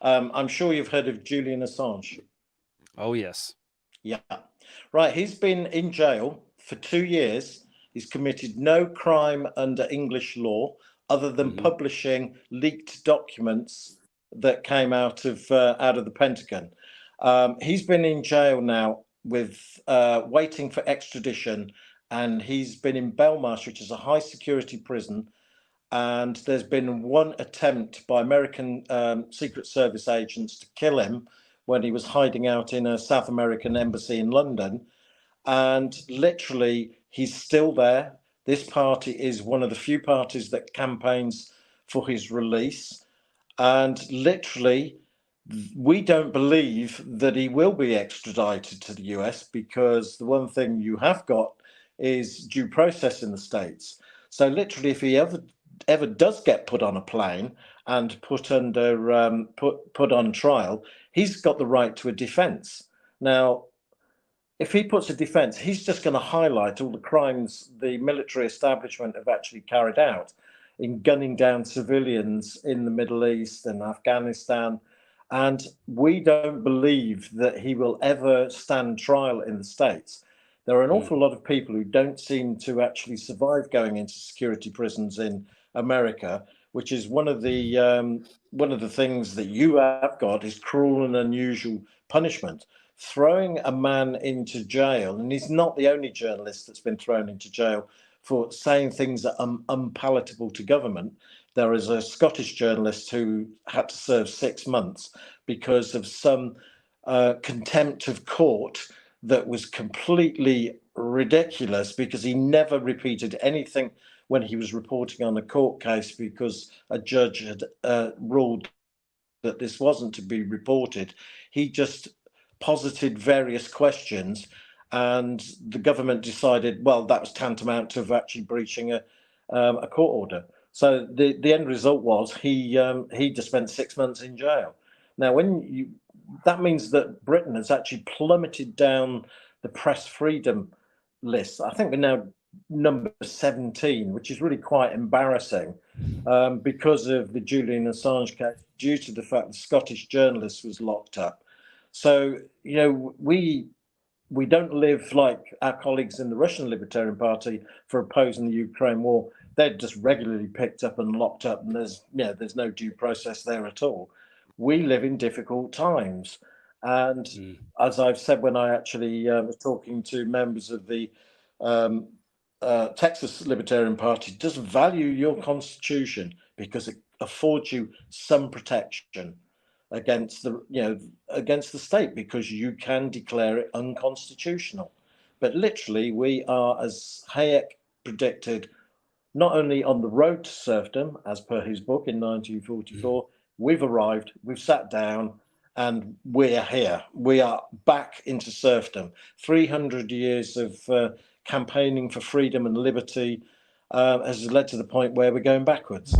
I'm sure you've heard of Julian Assange. Oh, yes. Yeah. Right. He's been in jail for 2 years. He's committed no crime under English law other than Hmm. publishing leaked documents that came out of the Pentagon. He's been in jail now with waiting for extradition, and he's been in Belmarsh, which is a high security prison. And there's been one attempt by American Secret Service agents to kill him when he was hiding out in a South American embassy in London. And literally, he's still there. This party is one of the few parties that campaigns for his release. And literally, we don't believe that he will be extradited to the US, because the one thing you have got is due process in the States. So literally, if he ever does get put on a plane and put under put on trial, he's got the right to a defence. Now, if he puts a defence, he's just going to highlight all the crimes the military establishment have actually carried out in gunning down civilians in the Middle East and Afghanistan. And we don't believe that he will ever stand trial in the States. There are an awful lot of people who don't seem to actually survive going into security prisons in America, which is one of the things that you have got is cruel and unusual punishment. Throwing a man into jail, and he's not the only journalist that's been thrown into jail for saying things that are unpalatable to government. There is a Scottish journalist who had to serve 6 months because of some contempt of court that was completely ridiculous, because he never repeated anything when he was reporting on a court case, because a judge had ruled that this wasn't to be reported. He just posited various questions, and the government decided, well, that was tantamount to actually breaching a court order. So the end result was he just spent 6 months in jail. Now, that means that Britain has actually plummeted down the press freedom list. I think we're now number 17, which is really quite embarrassing, because of the Julian Assange case, due to the fact the Scottish journalist was locked up. So, we don't live like our colleagues in the Russian Libertarian Party for opposing the Ukraine war. They're just regularly picked up and locked up, and there's no due process there at all. We live in difficult times. And as I've said, when I actually was talking to members of the Texas Libertarian Party, just value your constitution, because it affords you some protection against the state, because you can declare it unconstitutional. But literally, we are, as Hayek predicted, not only on the road to serfdom, as per his book in 1944, we've arrived, we've sat down, and we're here. We are back into serfdom. 300 years of campaigning for freedom and liberty has led to the point where we're going backwards.